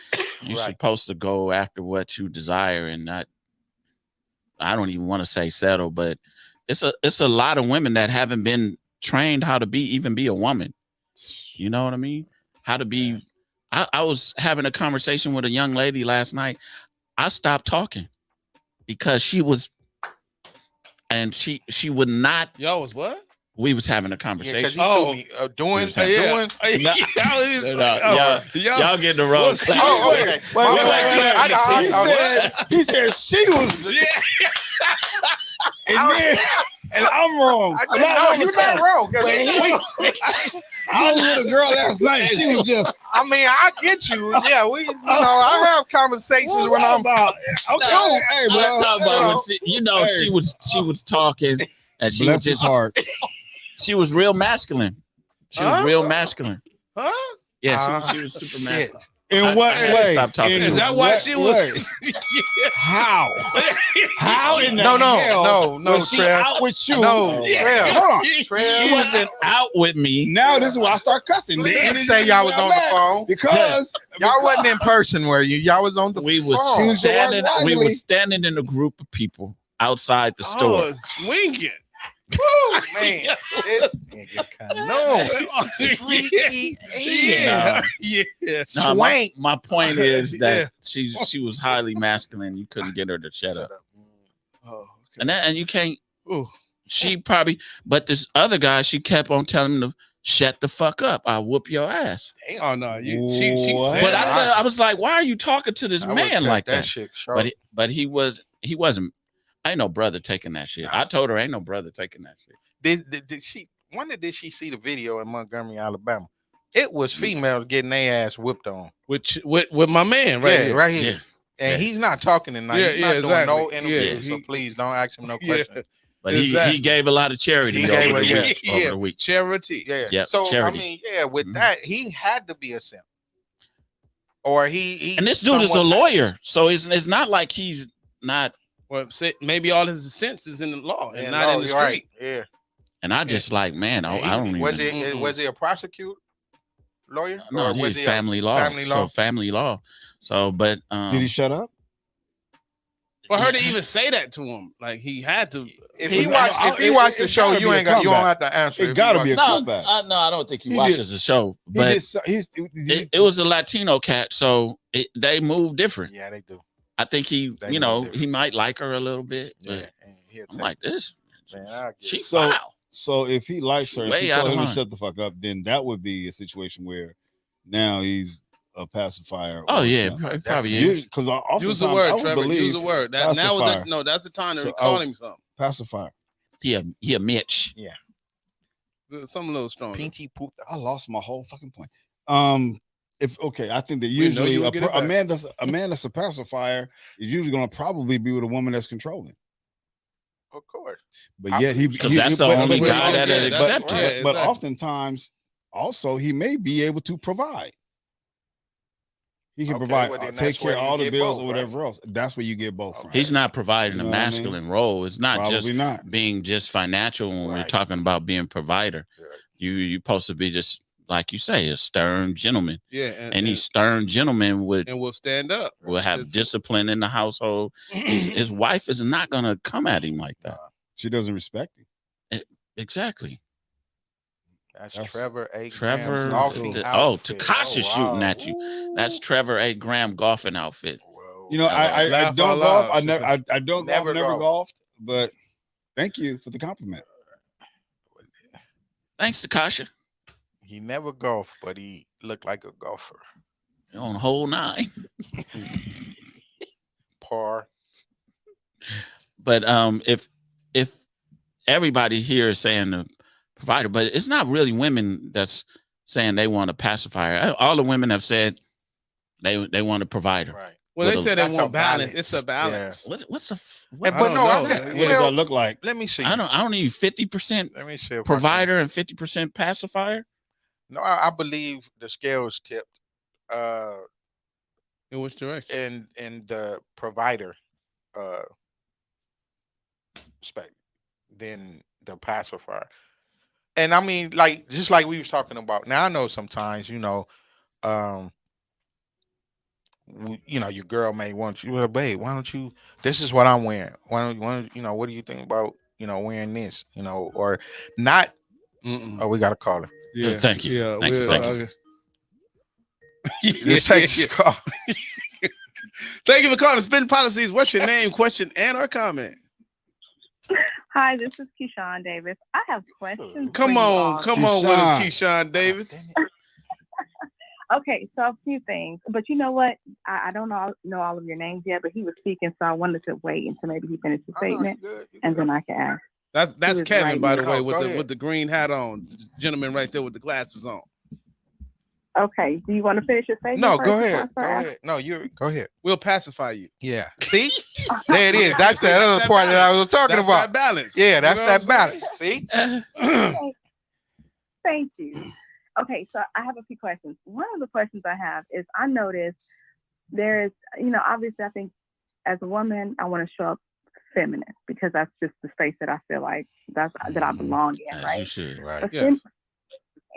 you're supposed to go after what you desire and not. I don't even want to say settle, but it's a lot of women that haven't been trained how to be a woman. You know what I mean? How to be. I was having a conversation with a young lady last night. I stopped talking because she was, and she would not. Y'all was what? We was having a conversation. Y'all getting the wrong. Oh, okay. He said she was. And I'm wrong. No, you're not wrong. I was with a girl last night. She was just. I mean, I get you. Yeah, I have conversations when I'm about. Okay, hey, bro. I'm talking about when she was talking and she was just hard. She was real masculine. She was real masculine. Huh? Yeah, she was super masculine. In what way? Stop talking. Is that why she was? How? How in the no, hell? No, was she out with you? No, Trev. Hold on. She wasn't out with me. Now this is why I start cussing. You didn't say y'all was on the phone because y'all wasn't in person, were you? Y'all was on the phone. We was standing in a group of people outside the store. Oh, swinging. Woo, man. Freaky. No, my point is that she was highly masculine. You couldn't get her to shut up. Oh, okay. And you can't. She probably, but this other guy, she kept on telling him to shut the fuck up. I'll whoop your ass. Oh no, she said. But I was like, why are you talking to this man like that? Shit, but he wasn't. Ain't no brother taking that shit. I told her ain't no brother taking that shit. Did she? When did she see the video in Montgomery, Alabama? It was females getting their ass whipped on. With my man right yeah, here. right here. Yeah. And he's not talking tonight. Yeah, He's not doing exactly. no interviews. Yeah, So please don't ask him no questions. But Exactly. he gave a lot of charity He over gave the a- week. Over the week. Charity. Yeah. Yep, So charity. I mean, yeah, with Mhm. that, he had to be a simp. Or he And this dude is a somewhat- lawyer, so it's not like he's not. Well, maybe all his sense is in the law and Yeah, not no, in the you're street. right. Yeah. And I just like, man, I don't even. Was Mm-mm. he a prosecutor? Lawyer? No, Or was he's he family a law. Family law. So family law. So, but Did he shut up? For her to even say that to him, like he had to. If He- he watched the it show, gotta you be a ain't got you don't have comeback. to answer. It if gotta you be a watch- no, comeback. no, I don't think he He watches the show. But it was a Latino cat, so they move different. Yeah, they do. I think They move he different. might like her a little bit, but Yeah, and he'll I'm take like this. Man, I get She it. So- foul. So if he likes her, and Way she out told of him to line. shut the fuck up, then that would be a situation where now he's a pacifier. Oh or yeah, something. probably is. Because Use the I word, would Trevor. believe Use the word. That now was pacifier. that's the time to So, call oh. him something. pacifier. He a Mitch. Something a little stronger. Pinky poop. I lost my whole fucking point. I think that We know usually you would get it a back. man that's a pacifier is usually going to probably be with a woman that's controlling. Of course. But yet Because that's the only but- guy that yeah, that's accepted. right. But exactly. oftentimes, also, he may be able to provide. He can Okay, provide, well, then take that's care where of you all the get bills both, or whatever else. That's where you get both from. He's not providing You a know what I mean? masculine role. It's not Probably just not. being just financial when we're Right. talking about being provider. Right. You're supposed to be just like you say, a stern gentleman. Yeah, And these stern gentlemen will stand up. have It's- discipline in the household. His wife is not gonna come at him like that. She doesn't respect him. Exactly. That's That's- Trevor A. Trevor. Graham's golfing Oh, outfit. Takashi's Oh, shooting wow. at you. That's Trevor A. Graham golfing outfit. Whoa. You know, I Laugh don't out golf. loud, I she never, said. I don't Never golf. Never golf. golfed. But thank you for the compliment. Thanks, Takasha. He never golfed, but he looked like a golfer. You're on hole 9. Par. But if everybody here is saying the provider, but it's not really women that's saying they want a pacifier. All the women have said they want a provider. Right. Well, they With a- said they That's a want balance. balance. It's a balance. What's the But I don't no, know. that's What not, does well, that look like? let me see. I don't need 50% Let me see. If I can- provider and 50% pacifier. No, I believe the scales tipped In which direction? in the provider spec than the pacifier. And I mean, like just like we was talking about. Now I know sometimes, your girl may want you. Well, babe, why don't you? This is what I'm wearing. Why don't what do you think about wearing this? Or not? Mm-mm. Oh, we got to call her. Yeah, Thank you. Yeah, Thank you. Thank you. Let's take this call. Thank you for calling Spitt'n Policies. What's your name, question, and or comment? Hi, this is Keyshawn Davis. I have questions. Come for you on, all. come on with us, Keyshawn. Keyshawn Davis. Okay, so a few things, but you know what? I don't know all of your names yet, but he was speaking, so I wanted to wait until maybe he finished his statement, and then I can ask. That's was Kevin, right by the here. way, Oh, with go the ahead. with the green hat on. The gentleman right there with the glasses on. Okay, do you want to finish your statement? No, first go before I ahead. Go start asking? ahead. No, go ahead. We'll pacify you. Yeah. See? There it is. That's the other part that I was talking That's about. that balance. Yeah, You that's know that what I'm balance. See? Okay. Thank you. Okay, so I have a few questions. One of the questions I have is I noticed there's, obviously I think as a woman, I want to show up feminine because that's just the space that I feel like that I belong in, As right? you should. Right. But Yes.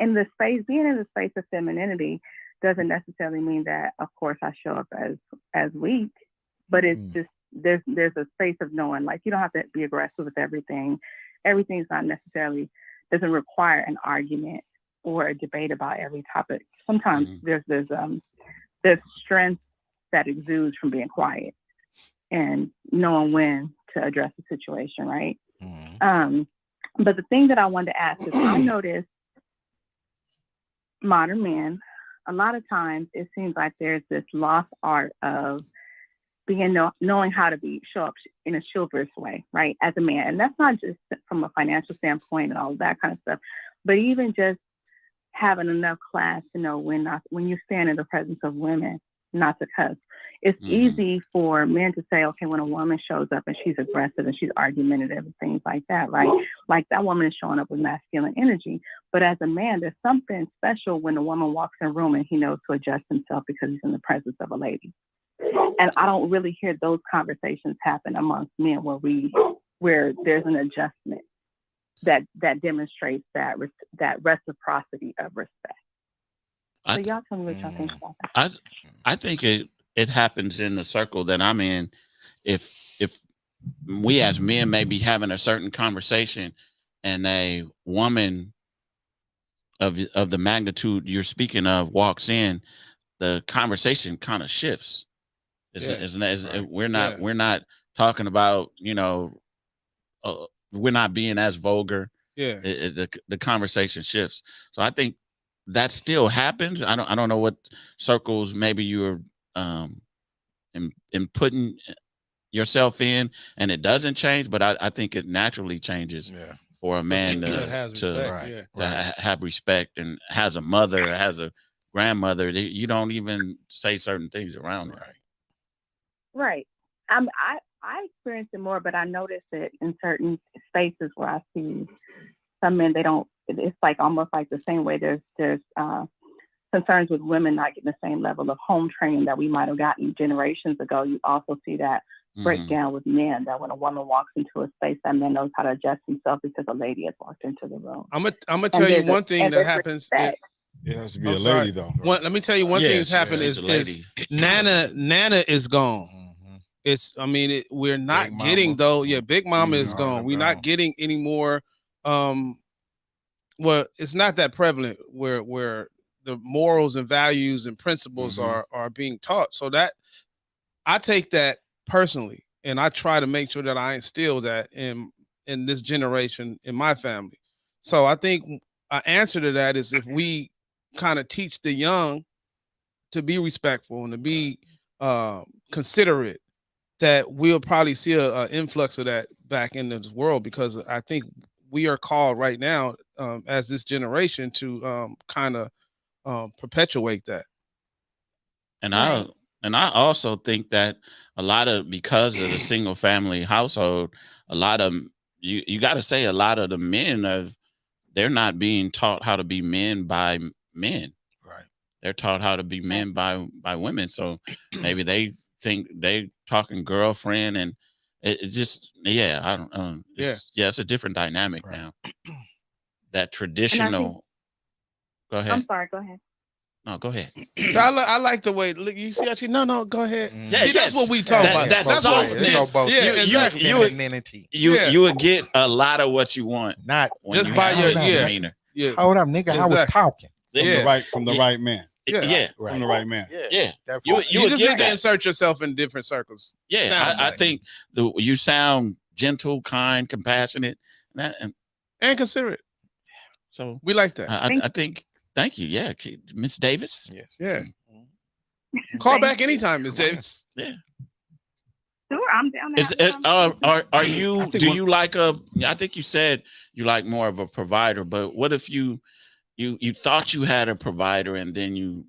in the space, being in the space of femininity doesn't necessarily mean that, of course, I show up as weak, but it's just there's a space of knowing, like you don't have to be aggressive with everything. Everything's not necessarily doesn't require an argument or a debate about every topic. Sometimes there's strength that exudes from being quiet and knowing when to address the situation, right? But the thing that I wanted to ask is I noticed modern men, a lot of times it seems like there's this lost art of knowing how to show up in a chivalrous way, right? As a man. And that's not just from a financial standpoint and all of that kind of stuff, but even just having enough class to know when you stand in the presence of women, not to cuss. It's easy for men to say, okay, when a woman shows up and she's aggressive and she's argumentative and things like that, right? Like that woman is showing up with masculine energy. But as a man, there's something special when a woman walks in a room and he knows to adjust himself because he's in the presence of a lady. And I don't really hear those conversations happen amongst men where there's an adjustment that demonstrates that reciprocity of respect. So y'all tell me what y'all think about that. I think it happens in the circle that I'm in. If we as men may be having a certain conversation and a woman of the magnitude you're speaking of walks in, the conversation kind of shifts. We're not talking about, we're not being as vulgar. Yeah. The conversation shifts. So I think that still happens. I don't know what circles maybe you're in putting yourself in, and it doesn't change, but I think it naturally changes for a man to have respect and has a mother, has a grandmother. You don't even say certain things around it. Right. I experience it more, but I notice it in certain spaces where I see some men, it's like almost like the same way there's concerns with women not getting the same level of home training that we might have gotten generations ago. You also see that breakdown with men, that when a woman walks into a space, that man knows how to adjust himself because a lady has walked into the room. I'm gonna tell you one thing that happens. It has to be a lady, though. Let me tell you one thing that's happened is Nana is gone. We're not getting though. Yeah, Big Mama is gone. We're not getting any more. Well, it's not that prevalent where the morals and values and principles are being taught. So that I take that personally, and I try to make sure that I instill that in this generation in my family. So I think an answer to that is if we kind of teach the young to be respectful and to be considerate, that we'll probably see an influx of that back into this world, because I think we are called right now as this generation to kind of perpetuate that. And I also think that because of the single family household, a lot of you got to say a lot of the men they're not being taught how to be men by men. Right. They're taught how to be men by women. So maybe they think they talking girlfriend, and it just I don't it's a different dynamic now. That traditional. Go ahead. I'm sorry. Go ahead. No, go ahead. So I like the way you see. Actually, no, go ahead. See, that's what we talk about. That's softness. You would get a lot of what you want, not just by your demeanor. Hold up, nigga. I was talking from the right man. From the right man. You just need to insert yourself in different circles. I think you sound gentle, kind, compassionate, and considerate. So we like that. I think. Thank you. Yeah, Miss Davis. Yes. Yeah. Call back anytime, Miss Davis. Yeah. Sure, I'm down there. Are you? Do you like I think you said you like more of a provider, but what if you thought you had a provider and then you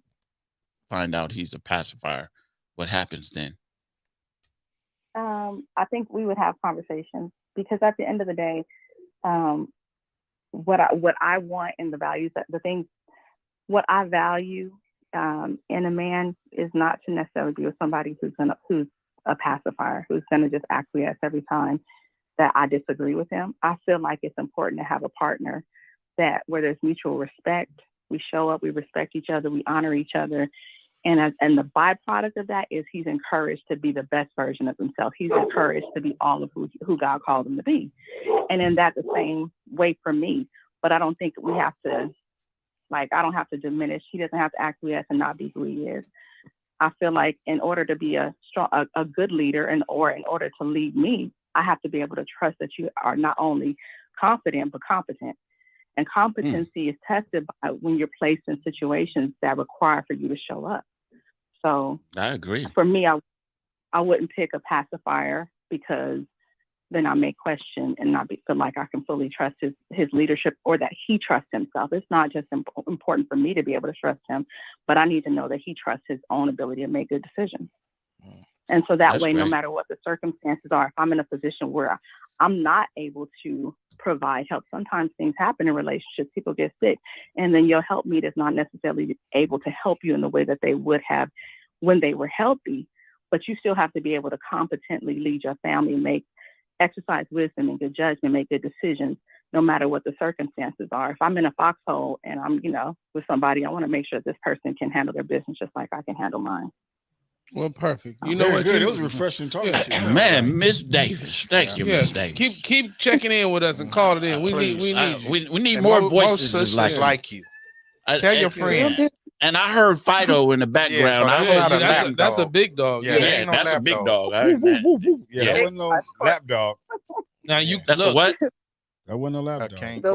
find out he's a pacifier? What happens then? I think we would have conversations, because at the end of the day, what I want in the values, what I value in a man is not to necessarily be with somebody who's a pacifier, who's gonna just acquiesce every time that I disagree with him. I feel like it's important to have a partner where there's mutual respect. We show up, we respect each other, we honor each other, and the byproduct of that is he's encouraged to be the best version of himself. He's encouraged to be all of who God called him to be, and in that the same way for me. But I don't think we have to. I don't have to diminish. He doesn't have to acquiesce and not be who he is. I feel like in order to be a good leader or in order to lead me, I have to be able to trust that you are not only confident, but competent. And competency is tested by when you're placed in situations that require for you to show up. So I agree. For me, I wouldn't pick a pacifier because then I may question and not feel like I can fully trust his leadership, or that he trusts himself. It's not just important for me to be able to trust him, but I need to know that he trusts his own ability to make good decisions. And so that way, no matter what the circumstances are, if I'm in a position where I'm not able to provide help, sometimes things happen in relationships, people get sick, and then your help meet is not necessarily able to help you in the way that they would have when they were healthy, but you still have to be able to competently lead your family, exercise wisdom and good judgment, make good decisions, no matter what the circumstances are. If I'm in a foxhole and I'm, with somebody, I want to make sure this person can handle their business just like I can handle mine. Well, perfect. You know Very what? good. It was refreshing talking to you. Man, Miss Davis. Thank you, Miss Davis. Keep checking in with us and call it in. We need you. We need And more most voices sisters like you. Tell your friend. And I heard Fido in the background. That's a big dog. Yeah, that's a big dog. That wasn't no lap dog. Now that's a what? That wasn't no lap dog.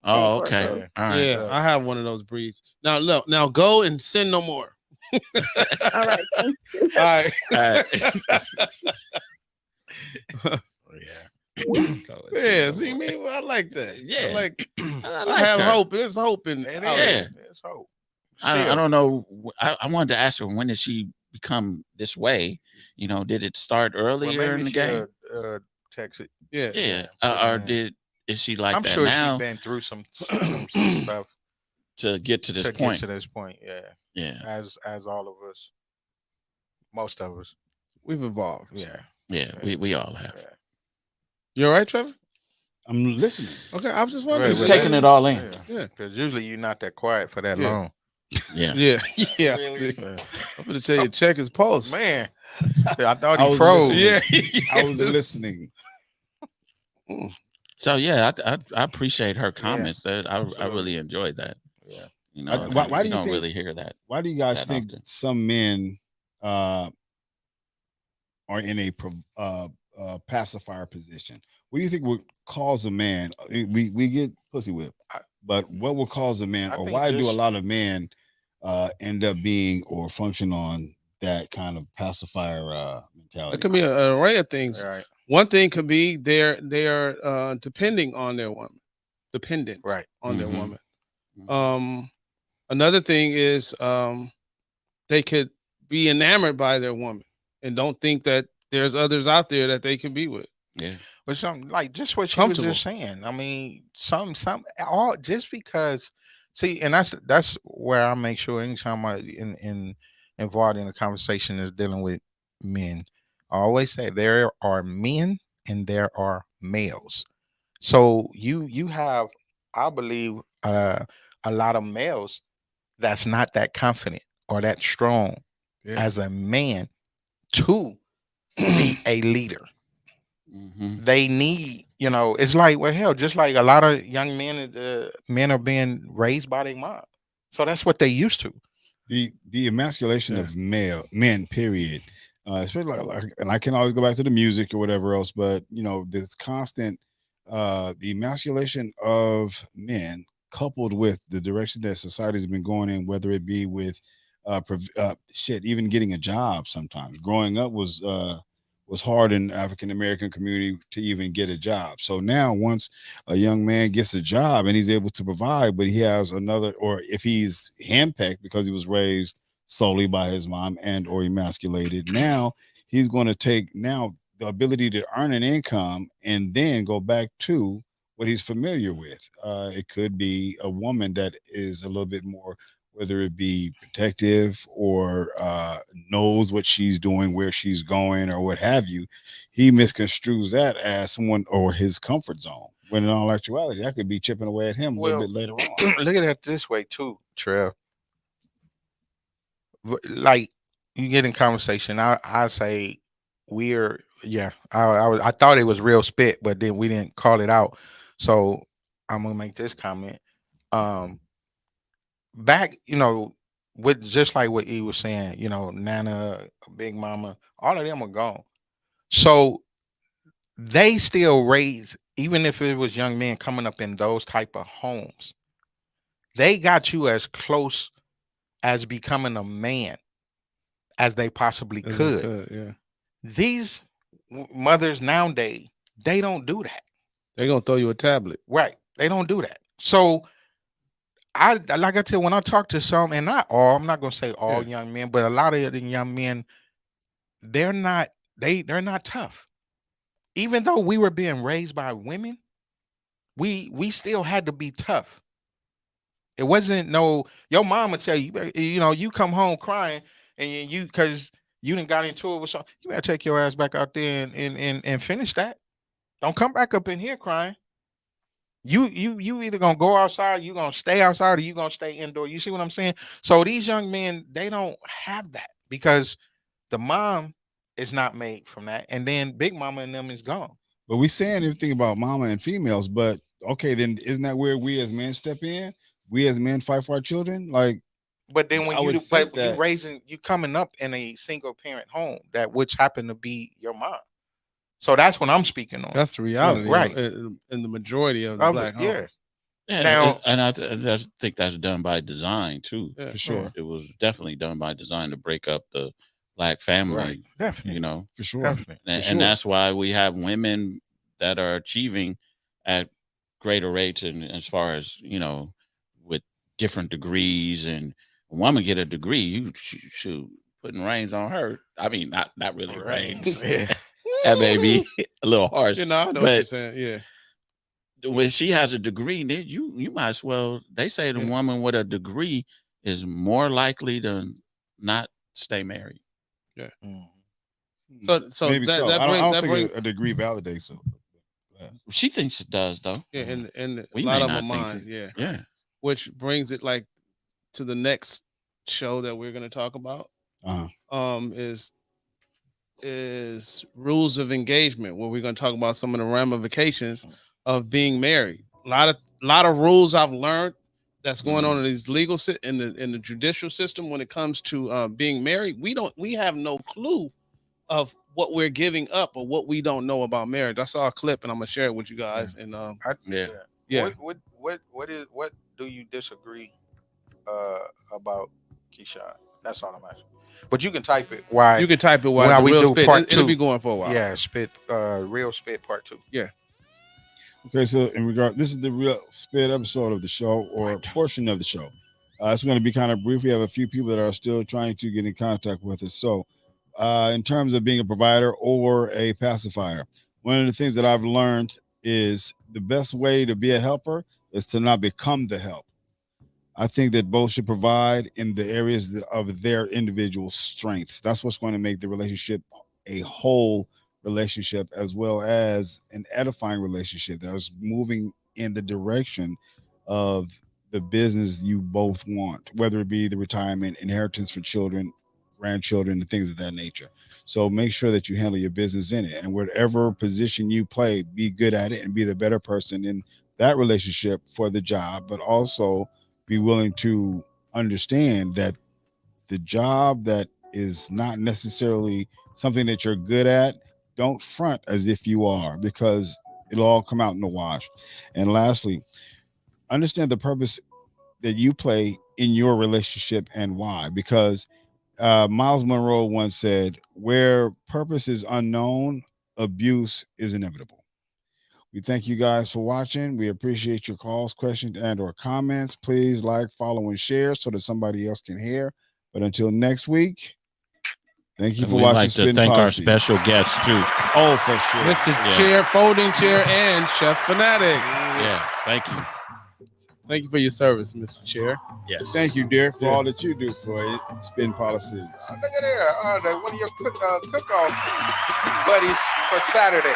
Oh, okay. All right. Yeah, I have one of those breeds. Now look, go and send no more. All right. Thank you. All right. Yeah, see me? I like that. Yeah. I have hope. There's hope in it. There's hope. I don't know. I wanted to ask her, when did she become this way? Did it start earlier in the game? Text it. Yeah. Or is she like I'm that sure now? she's been through some stuff to get to this point. Yeah. As all of us, most of us, we've evolved. Yeah. We all have. Yeah. You all right, Trevor? I'm listening. Okay, I was just wondering. He's taking it all in. Yeah. Because usually you're not that quiet for that long. Yeah. Really? I'm gonna tell you, check his pulse. Man, I thought he froze. I was listening. So I appreciate her comments. That I really enjoyed that. Yeah. Why do you don't think, really hear that? Why do you guys think often? Some men are in a pacifier position? What do you think would cause a man? We get pussy whipped, but what will cause a man, or why do a lot of men end up being or function on that kind of pacifier mentality? It could be an array of things. Right. One thing could be they are depending on their woman, dependent on their woman. Another thing is they could be enamored by their woman and don't think that there's others out there that they can be with. Yeah. But something like just what she was just saying. I mean, all just because and that's where I make sure anytime I involved in a conversation is dealing with men, I always say there are men and there are males. So you have, I believe, a lot of males that's not that confident or that strong as a man to be a leader. They need, it's like, well, hell, just like a lot of young men are being raised by their mom. So that's what they used to. The emasculation of men, period. Especially and I can always go back to the music or whatever else, but this constant the emasculation of men coupled with the direction that society's been going in, whether it be with even getting a job. Sometimes growing up was hard in the African American community to even get a job. So now once a young man gets a job and he's able to provide, but he has another, or if he's handpicked because he was raised solely by his mom and or emasculated, now he's going to take the ability to earn an income and then go back to what he's familiar with. It could be a woman that is a little bit more, whether it be protective or knows what she's doing, where she's going, or what have you. He misconstrues that as someone or his comfort zone, when in all actuality, that could be chipping away at him a little bit later on. Look at it this way too, Trev. Like you get in conversation, I say I thought it was real spit, but then we didn't call it out. So I'm gonna make this comment. Back, with just like what he was saying, Nana, Big Mama, all of them are gone. So they still raise, even if it was young men coming up in those type of homes, they got you as close as becoming a man as they possibly could. Yeah. These mothers nowadays, they don't do that. They're gonna throw you a tablet. Right. They don't do that. So I like I said, when I talk to some, and not all, I'm not gonna say all young men, but a lot of the young men, they're not they're not tough. Even though we were being raised by women, we still had to be tough. It wasn't no your mama tell you, you come home crying and you because you didn't got into it with something, you better take your ass back out there and finish that. Don't come back up in here crying. You either gonna go outside, you gonna stay outside, or you gonna stay indoor. You see what I'm saying? So these young men, they don't have that because the mom is not made from that, and then Big Mama and them is gone. But we saying everything about mama and females, but okay, then isn't that where we as men step in? We as men fight for our children, like. But then when I would think that you coming up in a single parent home, that which happened to be your mom. So that's what I'm speaking on. That's the reality, right? In the majority of the black homes. Yeah, Now- and I think that's done by design too. Yeah. For sure. It was definitely done by design to break up the black family. Right. Definitely. You know, for sure. Definitely. and that's why we have women that are achieving at greater rates, and as far as with different degrees. And a woman get a degree, you shoot putting reins on her. I mean, not really reins. Yeah. That may be a little harsh. I know what you're saying. Yeah. When she has a degree, then you might as well. They say the woman with a degree is more likely to not stay married. Yeah. Mm-hmm. So maybe that, so. that I don't brings think a degree validates. So She thinks it does, though. yeah, and a We lot may of not them think mind. Yeah. Yeah. Which brings it like to the next show that we're going to talk about. Is rules of engagement, where we're going to talk about some of the ramifications of being married. A lot of rules I've learned that's going on in these legal in the judicial system when it comes to being married. We have no clue of what we're giving up or what we don't know about marriage. I saw a clip and I'm gonna share it with you guys. And Yeah. What do you disagree about, Keyshawn? That's all I'm asking. But you can type it. Why you can type it while we real do spit. part It'll two. be going for a while. Yeah, real spit part 2. Yeah. Okay, so this is the real spit episode of the show, or a portion of the show. It's going to be kind of brief. We have a few people that are still trying to get in contact with us. So, in terms of being a provider or a pacifier, one of the things that I've learned is the best way to be a helper is to not become the help. I think that both should provide in the areas of their individual strengths. That's what's going to make the relationship a whole relationship, as well as an edifying relationship that is moving in the direction of the business you both want, whether it be the retirement, inheritance for children, grandchildren, and things of that nature. So make sure that you handle your business in it, and whatever position you play, be good at it and be the better person in that relationship for the job, but also be willing to understand that the job that is not necessarily something that you're good at, don't front as if you are, because it'll all come out in the wash. And lastly, understand the purpose that you play in your relationship and why. Because Miles Monroe once said, where purpose is unknown, abuse is inevitable. We thank you guys for watching. We appreciate your calls, questions, and or comments. Please like, follow, and share so that somebody else can hear. But until next week, thank you for We'd watching. like to thank our special guests too. Oh, for sure. Mr. Chair, Folding Chair, and Chef Fanatic. Yeah, thank you. Thank you for your service, Mr. Chair. Yes. Thank you, dear, for all that you do for Spitt'n Pollaseedz. Look at there. One of your cook-off buddies for Saturday.